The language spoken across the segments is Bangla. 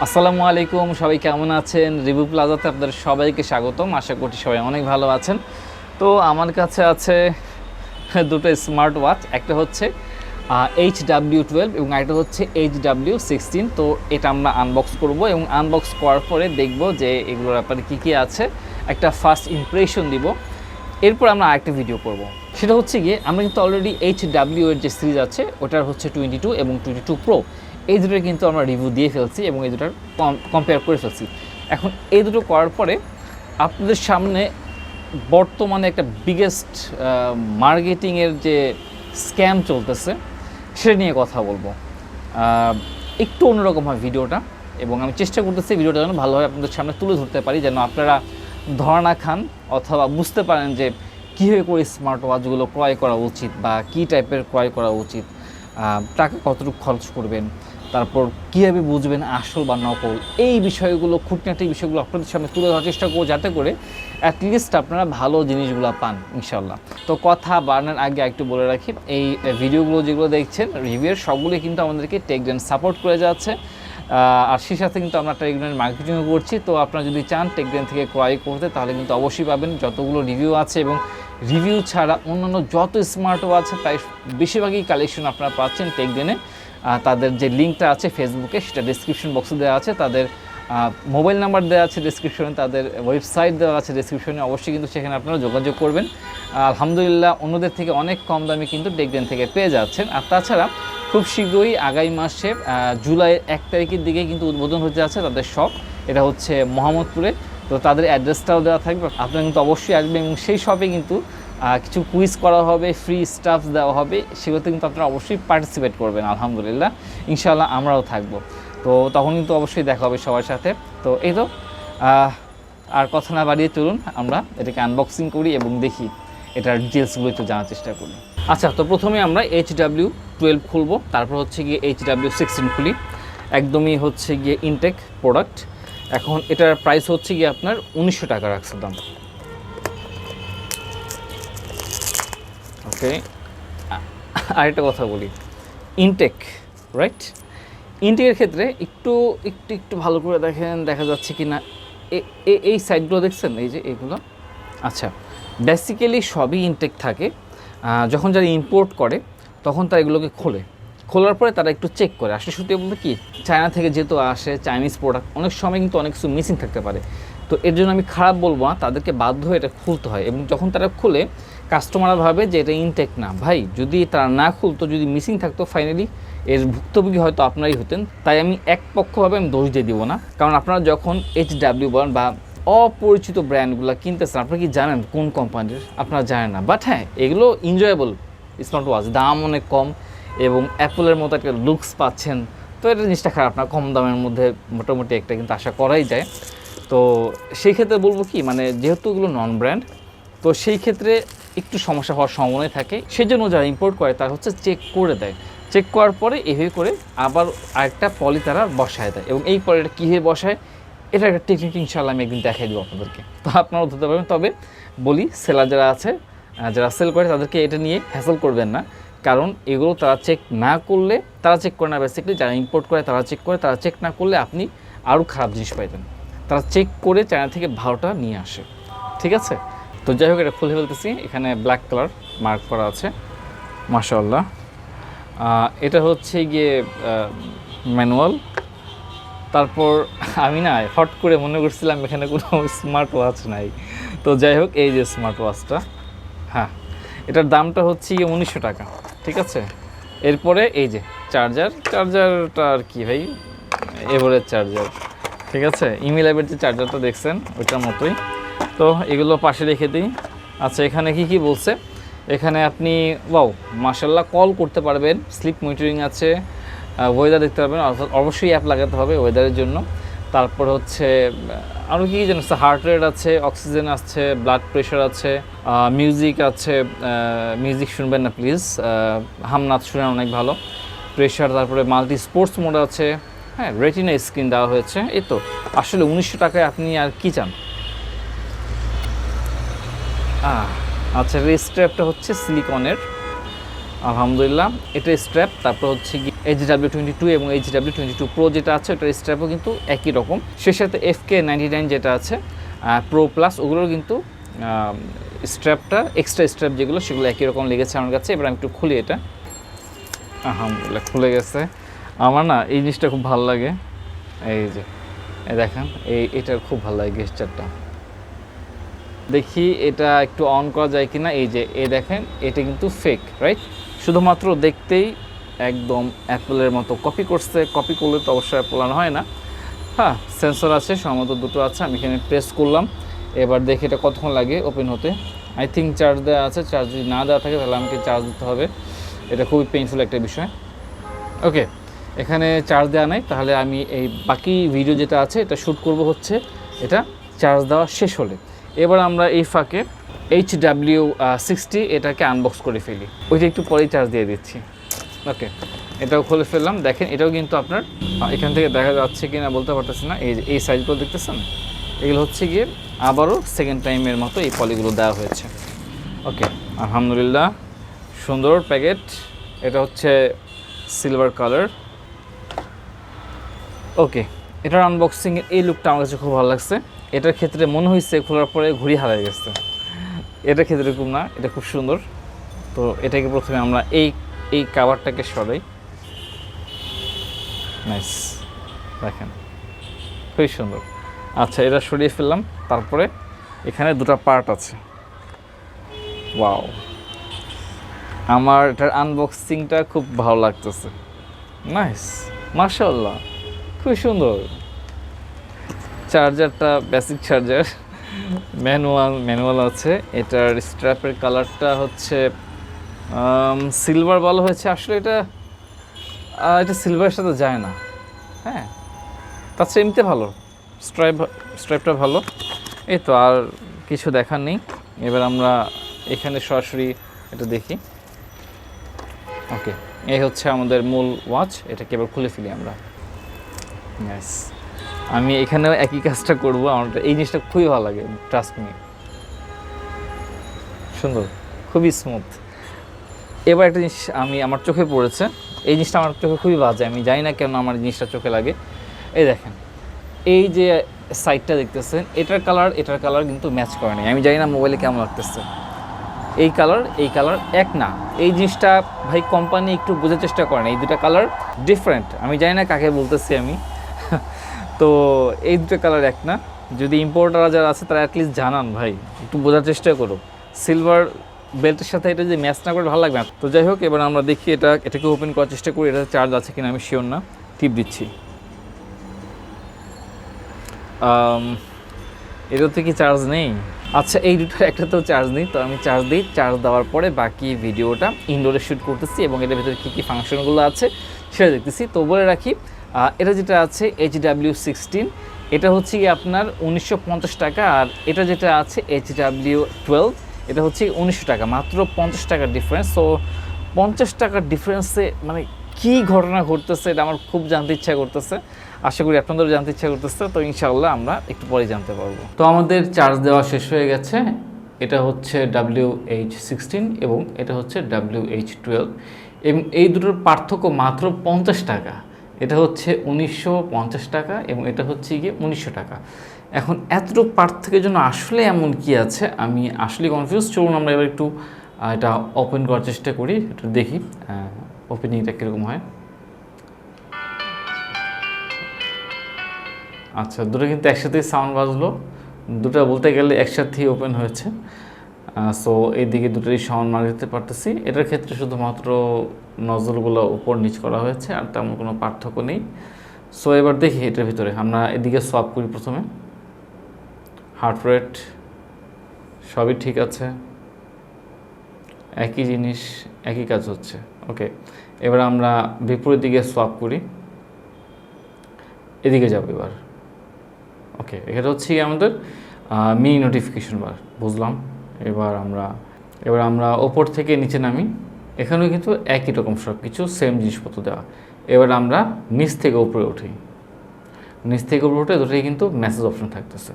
আসসালামু আলাইকুম, সবাই কেমন আছেন? রিভিউ প্লাজাতে আপনাদের সবাইকে স্বাগতম। আশা করছি সবাই অনেক ভালো আছেন। তো আমার কাছে আছে দুটো স্মার্ট ওয়াচ, একটা হচ্ছে HW12 এবং একটা হচ্ছে HW16। তো এটা আমরা আনবক্স করব এবং আনবক্স করার পরে দেখব যে এগুলোর ব্যাপারে কী কী আছে, একটা ফার্স্ট ইমপ্রেশন দিব। এরপর আমরা আরেকটা ভিডিও করব, সেটা হচ্ছে গিয়ে আমরা কিন্তু অলরেডি HW এর যে সিরিজ আছে ওটার হচ্ছে 22 এবং 22 প্রো, এই দুটোর কিন্তু আমরা রিভিউ দিয়ে ফেলছি এবং এই দুটোর কম্পেয়ার করে ফেলছি। এখন এই দুটো করার পরে আপনাদের সামনে বর্তমানে একটা বিগেস্ট মার্কেটিংয়ের যে স্ক্যাম চলতেছে সেটা নিয়ে কথা বলবো। একটু অন্যরকম হয় ভিডিওটা এবং আমি চেষ্টা করতেছি ভিডিওটা যেন ভালোভাবে আপনাদের সামনে তুলে ধরতে পারি, যেন আপনারা ধরা না খান অথবা বুঝতে পারেন যে কীভাবে করে স্মার্ট ওয়াচগুলো ক্রয় করা উচিত বা কী টাইপের ক্রয় করা উচিত, টাকা কতটুকু খরচ করবেন, তারপর কীভাবে বুঝবেন আসল বা নকল। এই বিষয়গুলো, খুঁটিনাটি বিষয়গুলো আপনাদের সামনে তুলে ধরার চেষ্টা করবো, যাতে করে অ্যাটলিস্ট আপনারা ভালো জিনিসগুলো পান ইনশাল্লাহ। তো কথা বাড়ানোর আগে একটু বলে রাখি, এই ভিডিওগুলো যেগুলো দেখছেন রিভিউয়ের সবগুলোই কিন্তু আমাদেরকে টেকডেন সাপোর্ট করে যাচ্ছে, আর সেই সাথে কিন্তু আমরা টেকডেনের মার্কেটিংও করছি। তো আপনারা যদি চান টেকডেন থেকে ক্রয় করতে তাহলে কিন্তু অবশ্যই পাবেন। যতগুলো রিভিউ আছে এবং রিভিউ ছাড়া অন্যান্য যত স্মার্ট ওয়াচ আছে প্রায় বেশিরভাগই কালেকশন আপনারা পাচ্ছেন টেকডেনে। তাদের যে লিঙ্কটা আছে ফেসবুকে সেটা ডিসক্রিপশন বক্সে দেওয়া আছে, তাদের মোবাইল নাম্বার দেওয়া আছে ডিসক্রিপশনে, তাদের ওয়েবসাইট দেওয়া আছে ডিসক্রিপশনে। অবশ্যই কিন্তু সেখানে আপনারা যোগাযোগ করবেন। আলহামদুলিল্লাহ অন্যদের থেকে অনেক কম দামে কিন্তু টেকডেন থেকে পেয়ে যাচ্ছেন। আর তাছাড়া খুব শীঘ্রই আগামী মাসে জুলাইয়ের 1 তারিখের দিকে কিন্তু উদ্বোধন হতে যাচ্ছে তাদের শপ, এটা হচ্ছে মোহাম্মদপুরে। তো তাদের অ্যাড্রেসটাও দেওয়া থাকবে, আপনারা কিন্তু অবশ্যই আসবেন এবং সেই শপে কিন্তু কিছু কুইজ করা হবে, ফ্রি স্টাফ দেওয়া হবে, সেগুলোতে কিন্তু আপনারা অবশ্যই পার্টিসিপেট করবেন। আলহামদুলিল্লাহ ইনশাআল্লাহ আমরাও থাকবো, তো তখন কিন্তু অবশ্যই দেখা হবে সবার সাথে। তো এই তো আর কথা না বাড়িয়ে চলুন আমরা এটাকে আনবক্সিং করি এবং দেখি এটার ডিটেলসগুলো একটু জানার চেষ্টা করি। আচ্ছা, তো প্রথমে আমরা HW12 খুলবো, তারপর হচ্ছে গিয়ে HW16 খুলি। একদমই হচ্ছে গিয়ে ইনটেক প্রোডাক্ট। এখন এটার প্রাইস হচ্ছে গিয়ে আপনার 1900 টাকা রাখছে দাম। ওকে, আরেকটা কথা বলি, ইনটেক রাইট, ইনটেকের ক্ষেত্রে একটু একটু একটু ভালো করে দেখেন, দেখা যাচ্ছে কি না এই সাইডগুলো দেখছেন, এই যে এগুলো। আচ্ছা, বেসিক্যালি সবই ইনটেক থাকে। যখন যারা ইম্পোর্ট করে তখন তারা এগুলোকে খোলার পরে তারা একটু চেক করে। আসলে সত্যি বলতে কি, চায়না থেকে যেহেতু আসে চাইনিজ প্রোডাক্ট, অনেক সময় কিন্তু অনেক কিছু মিসিং থাকতে পারে। তো এর জন্য আমি খারাপ বলবো না, তাদেরকে বাধ্য হয়ে এটা খুলতে হয় এবং যখন তারা খুলে কাস্টমাররা ভাবে যে এটা ইনটেক না। ভাই, যদি তারা না খুলতো, যদি মিসিং থাকতো, ফাইনালি এর ভুক্তভোগী হয়তো আপনারাই হতেন। তাই আমি একপক্ষভাবে আমি দোষ দিয়ে দিব না, কারণ আপনারা যখন HW বলেন বা অপরিচিত ব্র্যান্ডগুলো কিনতেছেন, আপনারা কি জানেন কোন কোম্পানির? আপনারা জানেন না, বাট হ্যাঁ এগুলো এনজয়েবল স্মার্ট ওয়াচ, দাম অনেক কম এবং অ্যাপলের মতো একটা লুকস পাচ্ছেন। তো এটা জিনিসটা খারাপ না, কম দামের মধ্যে মোটামুটি একটা কিন্তু আশা করাই যায়। তো সেই ক্ষেত্রে বলবো কি, মানে যেহেতু এগুলো নন ব্র্যান্ড, তো সেই ক্ষেত্রে একটু সমস্যা হওয়ার সম্ভাবনা থাকে। সেই জন্য যারা ইম্পোর্ট করে তারা হচ্ছে চেক করে দেয়, চেক করার পরে এভাবে করে আবার আরেকটা পলি তারা বসায় দেয় এবং এই পলিটা কীভাবে বসায় এটা একটা টেকনিক ইনশাআল্লাহ আমি একদিন দেখাই দেবো আপনাদেরকে, তো আপনারাও ধরতে পারবেন। তবে বলি, সেলার যারা আছে, যারা সেল করে, তাদেরকে এটা নিয়ে হ্যাসল করবেন না, কারণ এগুলো তারা চেক না করলে, তারা চেক করে না বেসিক্যালি, যারা ইম্পোর্ট করে তারা চেক করে, তারা চেক না করলে আপনি আরও খারাপ জিনিস পাইতেন। তারা চেক করে চায়না থেকে ভালোটা নিয়ে আসে, ঠিক আছে? তো যাই হোক, এটা খুলে ফেলতেছি। এখানে ব্ল্যাক কালার মার্ক করা আছে, মাশাআল্লাহ। এটা হচ্ছে গিয়ে ম্যানুয়াল। তারপর আমি না হট করে মনে করছিলাম এখানে কোনো স্মার্ট ওয়াচ নাই। তো যাই হোক, এই যে স্মার্ট ওয়াচটা, হ্যাঁ এটার দামটা হচ্ছে গিয়ে 1900 টাকা, ঠিক আছে? এরপরে এই যে চার্জারটা আর কি ভাই, এভারেজ চার্জার, ঠিক আছে? ইমেল অ্যাপের যে চার্জারটা দেখছেন ওইটার মতোই। তো এগুলো পাশে রেখে দিই। আচ্ছা, এখানে কি বলছে, এখানে আপনি মাশাআল্লাহ কল করতে পারবেন, স্লিপ মনিটরিং আছে, ওয়েদার দেখতে পারবেন, অর্থাৎ অবশ্যই অ্যাপ লাগাতে হবে ওয়েদারের জন্য। তারপর হচ্ছে আরও কি জানেন, হার্ট রেট আছে, অক্সিজেন আছে, ব্লাড প্রেশার আছে, মিউজিক আছে। মিউজিক শুনবেন না প্লিজ, হামনাথ শুনেন অনেক ভালো। প্রেশার, তারপরে মাল্টি স্পোর্টস মোড আছে, হ্যাঁ রেটিনা স্ক্রিন দেওয়া হয়েছে। এই তো আসলে 1900 টাকায় আপনি আর কি চান? আচ্ছা, রিস্ট্র্যাপটা হচ্ছে সিলিকনের, আলহামদুলিল্লাহ। এটা স্ট্র্যাপ, তারপর হচ্ছে কি HW22 এবং HW22 প্রো যেটা আছে ওটার স্ট্র্যাপও কিন্তু একই রকম। সে সাথে FK99 যেটা আছে প্রো প্লাস, ওগুলোর কিন্তু স্ট্র্যাপটা এক্সট্রা স্ট্র্যাপ যেগুলো সেগুলো একই রকম লেগেছে আমার কাছে। এবার আমি একটু খুলি এটা, আলহামদুলিল্লাহ খুলে গেছে। আমার না এই জিনিসটা খুব ভালো লাগে, এই যে দেখেন এটার খুব ভালো লাগে গেস্টারটা। দেখি এটা একটু অন করা যায় কিনা। এই যে দেখেন এটা কিন্তু ফেক, রাইট? শুধুমাত্র দেখতেই একদম অ্যাপলের মতো কপি করছে। কপি করলে তো অবশ্যই অ্যাপল আর হয় না। হ্যাঁ, সেন্সর আছে, সম্ভবত দুটো আছে। আমি এখানে প্রেস করলাম, এবার দেখি এটা কতক্ষণ লাগে ওপেন হতে। আই থিঙ্ক চার্জ দেওয়া আছে, চার্জ যদি না দেওয়া থাকে তাহলে আমাকে চার্জ দিতে হবে। এটা খুবই পেইনফুল একটা বিষয়। ওকে, এখানে চার্জ দেওয়া নাই, তাহলে আমি এই বাকি ভিডিও যেটা আছে এটা শ্যুট করব হচ্ছে এটা চার্জ দেওয়া শেষ হলে। এবার আমরা এই ফাঁকে HW60 এটাকে আনবক্স করে ফেলি, ওইটা একটু পরেই চার্জ দিয়ে দিচ্ছি। ওকে, এটাও খুলে ফেললাম। দেখেন এটাও কিন্তু আপনার এখান থেকে দেখা যাচ্ছে কি না বলতে পারতেছি না। এই সাইজগুলো দেখতেছেন, এগুলো হচ্ছে গিয়ে আবারও সেকেন্ড টাইমের মতো এই পলিগুলো দেওয়া হয়েছে। ওকে, আলহামদুলিল্লাহ, সুন্দর প্যাকেট। এটা হচ্ছে সিলভার কালার। ওকে, এটার আনবক্সিংয়ের এই লুকটা আমার কাছে খুব ভালো লাগছে। এটার ক্ষেত্রে মনে হয়েছে খোলার পরে ঘুড়ি হারিয়ে গেছে। এটার ক্ষেত্রে এরকম না, এটা খুব সুন্দর। তো এটাকে প্রথমে আমরা এই কাভারটাকে সরাই। নাইস, দেখেন খুবই সুন্দর। আচ্ছা, এটা সরিয়ে ফেললাম। তারপরে এখানে দুটো পার্ট আছে। ওয়াও, আমার এটার আনবক্সিংটা খুব ভালো লাগতেছে। নাইস, মাশাআল্লাহ, খুব সুন্দর। চার্জারটা বেসিক চার্জার, ম্যানুয়াল আছে। এটার স্ট্র্যাপের কালারটা হচ্ছে সিলভার বলা হয়েছে। আসলে এটা সিলভারের সাথে যায় না। হ্যাঁ, তাছাড়া এমনিতে ভালো, স্ট্র্যাপটা ভালো। এই তো, আর কিছু দেখার নেই। এবার আমরা এখানে সরাসরি এটা দেখি। ওকে, এই হচ্ছে আমাদের মূল ওয়াচ। এটাকে এবার খুলে ফেলি আমরা। নাইস, আমি এখানেও একই কাজটা করব। আমার এই জিনিসটা খুবই ভালো লাগে, ট্রাস্ট মি। সুন্দর, খুবই স্মুথ। এবার একটা জিনিস আমার চোখে পড়েছে, এই জিনিসটা আমার চোখে খুবই বাজে। আমি জানি না কেন আমার জিনিসটা চোখে লাগে। এই দেখেন, এই যে সাইডটা দেখতেছেন, এটার কালার কিন্তু ম্যাচ করে নাই। আমি জানি না মোবাইলে কেমন লাগতেছে। এই কালার এক না। এই জিনিসটা ভাই কোম্পানি একটু বোঝার চেষ্টা করে না, এই দুটো কালার ডিফারেন্ট। আমি জানি না কাকে বলতেছি আমি। তো এই দুটো কালার এক না। যদি ইম্পোর্টাররা যারা আছে তারা অ্যাটলিস্ট জানান ভাই, একটু বোঝার চেষ্টা করো। সিলভার বেল্টের সাথে এটা যে ম্যাচ না করে ভালো লাগবে না। তো যাই হোক, এবার আমরা দেখি এটাকে ওপেন করার চেষ্টা করি। এটা চার্জ আছে কিনা আমি শিওর না। টিপ দিচ্ছি। এটাতে কি চার্জ নেই? আচ্ছা, এই দুটোর একটাতেও চার্জ নেই। তো আমি চার্জ দিই, চার্জ দেওয়ার পরে বাকি ভিডিওটা ইনডোরে শ্যুট করতেছি এবং এটার ভিতরে কী কী ফাংশনগুলো আছে সেটা দেখতেছি। তো বলে রাখি, এটা যেটা আছে HW16, এটা হচ্ছে কি আপনার 1950 টাকা। আর এটা যেটা আছে HW12, এটা হচ্ছে 1900 টাকা। মাত্র 50 টাকার ডিফারেন্স। সো 50 টাকার ডিফারেন্সে মানে কী ঘটনা ঘটতেছে এটা আমার খুব জানতে ইচ্ছা করতেছে। আশা করি আপনাদেরও জানতে ইচ্ছা করতেছে। তো ইনশাআল্লাহ আমরা একটু পরে জানতে পারবো। তো আমাদের চার্জ দেওয়া শেষ হয়ে গেছে। এটা হচ্ছে WH16 এবং এটা হচ্ছে WH12 এবং এই দুটোর পার্থক্য মাত্র 50 টাকা। এটা হচ্ছে 1950 টাকা এবং এটা হচ্ছে গিয়ে 1900 টাকা। এখন এতটুকু পার্থক্যের জন্য আসলে এমন কি আছে, আমি আসলে কনফিউজ। চলুন আমরা এবার একটু এটা ওপেন করার চেষ্টা করি, একটু দেখি ওপেনিংটা কীরকম হয়। আচ্ছা, দুটো কিন্তু একসাথেই সাউন্ড বাজলো। দুটো বলতে গেলে একসাথেই ওপেন হয়েছে। সো এইদিকে দুটোরই সাউন্ড মার দিতে পারতেছি। এটার ক্ষেত্রে শুধুমাত্র নজলগুলো উপর নিচ করা হয়েছে, আর তেমন কোনো পার্থক্য নেই। সো এবার দেখি এটার ভিতরে আমরা এদিকে সোয়াপ করি। প্রথমে হার্ট রেট সবই ঠিক আছে, একই জিনিস, একই কাজ হচ্ছে। ওকে, এবার আমরা বিপরীত দিকে সোয়াপ করি। এদিকে যাব এবার। ওকে, এটা হচ্ছে আমাদের মিনি নোটিফিকেশন বার, বুঝলাম। এবার আমরা ওপর থেকে নিচে নামি। এখানেও কিন্তু একই রকম সব কিছু, সেম জিনিসপত্র দেওয়া। এবার আমরা নিচ থেকে উপরে উঠি। নিচ থেকে উপরে উঠে দুটোই কিন্তু মেসেজ অপশন থাকতেছে।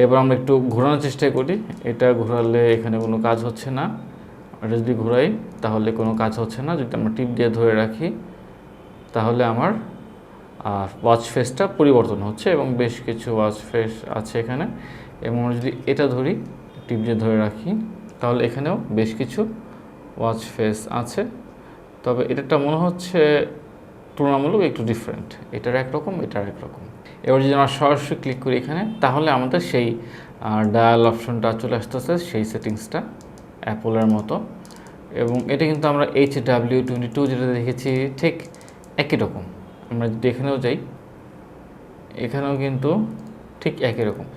এবার আমরা একটু ঘোরানোর চেষ্টা করি। এটা ঘোরালে এখানে কোনো কাজ হচ্ছে না। এটা যদি ঘোরাই তাহলে কোনো কাজ হচ্ছে না। যদি আমরা টিপ দিয়ে ধরে রাখি তাহলে আমার ওয়াচ ফেসটা পরিবর্তন হচ্ছে এবং বেশ কিছু ওয়াচ ফেস আছে এখানে। এবং আমরা যদি এটা ধরি, টিপ দিয়ে ধরে রাখি, তাহলে এখানেও বেশ কিছু ওয়াচ ফেস আছে। তবে এটাটা মনে হচ্ছে তুলনামূলক একটু ডিফারেন্ট, এটার একরকম, এটার একরকম। এবার যদি আমরা সরাসরি ক্লিক করি এখানে, তাহলে আমাদের সেই ডায়াল অপশনটা চলে আসতেছে, সেই সেটিংসটা অ্যাপলের মতো। এবং এটা কিন্তু আমরা HW22 যেটা দেখেছি ঠিক একই রকম। আমরা যদি এখানেও যাই, এখানেও কিন্তু ঠিক একই রকম।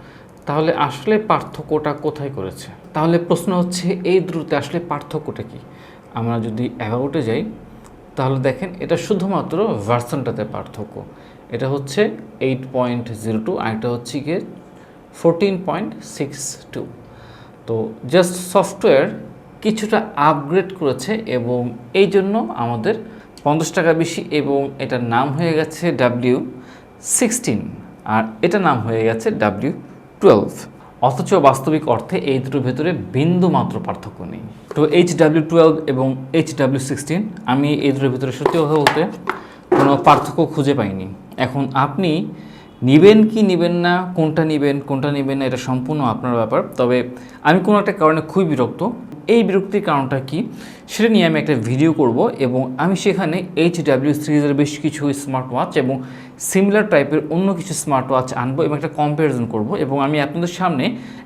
তাহলে আসলে পার্থক্যটা কোথায় করেছে? তাহলে প্রশ্ন হচ্ছে এই দুটোতে আসলে পার্থক্যটা কি? আমরা যদি অ্যাবাউটে যাই তাহলে দেখেন এটা শুধুমাত্র ভার্সনটাতে পার্থক্য। এটা হচ্ছে 8.02 আর এটা হচ্ছে গিয়ে 14.62। তো জাস্ট সফটওয়্যার কিছুটা আপগ্রেড করেছে এবং এই জন্য আমাদের 50 টাকা বেশি এবং এটার নাম হয়ে গেছে HW16 আর এটার নাম হয়ে গেছে HW12। অথচ বাস্তবিক অর্থে এই দুটোর ভেতরে বিন্দু মাত্র পার্থক্য নেই। তো HW12 এবং HW16 আমি এই দুটোর ভিতরে সত্যি কথা বলতে কোনো পার্থক্য খুঁজে পাইনি। এখন আপনি নেবেন কি নেবেন না, কোনটা নেবেন না, এটা সম্পূর্ণ আপনার ব্যাপার। তবে আমি কোনো একটা কারণে খুবই বিরক্ত। এই বিরক্তির কারণটা কি সেটা নিয়ে আমি একটা ভিডিও করব এবং আমি সেখানে HW সিরিজের বেশ কিছু স্মার্ট ওয়াচ এবং সিমিলার টাইপের অন্য কিছু স্মার্ট ওয়াচ আনবো এবং একটা কম্প্যারিজন করব এবং আমি আপনাদের সামনে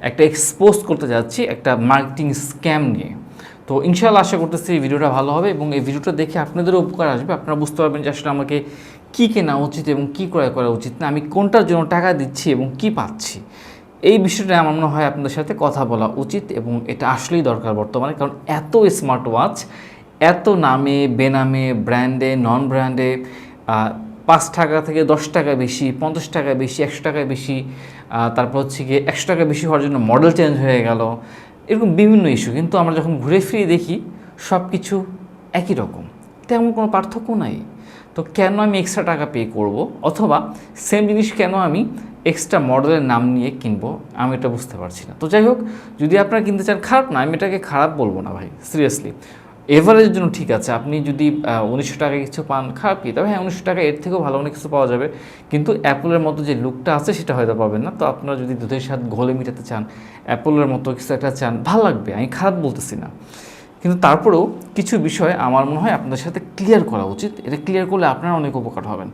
একটা এক্সপোজ করতে যাচ্ছি একটা মার্কেটিং স্ক্যাম নিয়ে। তো ইনশাআল্লাহ আশা করতেছি এই ভিডিওটা ভালো হবে এবং এই ভিডিওটা দেখে আপনাদেরও উপকার আসবে। আপনারা বুঝতে পারবেন যে আসলে আমাকে কী কেনা উচিত এবং কী ক্রয় করা উচিত না, আমি কোনটার জন্য টাকা দিচ্ছি এবং কী পাচ্ছি। এই বিষয়টা আমার মনে হয় আপনাদের সাথে কথা বলা উচিত এবং এটা আসলেই দরকার বর্তমানে। কারণ এত স্মার্ট ওয়াচ, এত নামে বেনামে, ব্র্যান্ডে নন ব্র্যান্ডে, 5 টাকা থেকে 10 টাকা বেশি, 50 টাকা বেশি, 100 টাকা বেশি, তারপর হচ্ছে গিয়ে 100 টাকা বেশি হওয়ার জন্য মডেল চেঞ্জ হয়ে গেল, এরকম বিভিন্ন ইস্যু। কিন্তু আমরা যখন ঘুরে ফিরে দেখি সব কিছু একই রকম, তেমন কোনো পার্থক্য নাই। তো কেন আমি এক্সট্রা টাকা পে করব, অথবা সেম জিনিস কেন আমি এক্সট্রা মডেলের নাম নিয়ে কিনবো, আমি এটা বুঝতে পারছি না। তো যাই হোক, যদি আপনারা কিনতে চান, খারাপ না, আমি এটাকে খারাপ বলবো না ভাই, সিরিয়াসলি এভারেজের জন্য ঠিক আছে। আপনি যদি 1900 টাকায় কিছু পান, খারাপ কি? তবে হ্যাঁ, 1900 টাকা এর থেকেও ভালো অনেক কিছু পাওয়া যাবে, কিন্তু অ্যাপলের মতো যে লুকটা আছে সেটা হয়তো পাবেন না। তো আপনারা যদি দুধের সাথে ঘোলে মিটাতে চান, অ্যাপলের মতো কিছু একটা চান, ভালো লাগবে, আমি খারাপ বলতেছি না। কিন্তু তারপরেও কিছু বিষয় আমার মনে হয় আপনাদের সাথে ক্লিয়ার করা উচিত। এটা ক্লিয়ার করলে আপনারা অনেক উপকার হবেন।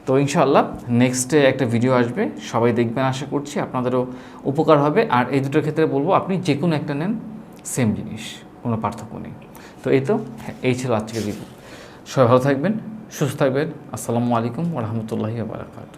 তো ইনশাআল্লাহ নেক্সটে একটা ভিডিও আসবে, সবাই দেখবেন, আশা করছি আপনাদেরও উপকার হবে। আর এই দুটোর ক্ষেত্রে বলবো আপনি যে কোনো একটা নেন, সেম জিনিস, কোনো পার্থক্য নেই। তো এই ছিল আজকের রিভিউ। সবাই ভালো থাকবেন, সুস্থ থাকবেন। আসসালামু আলাইকুম ওয়া রাহমাতুল্লাহি ওয়া বারাকাতুহু।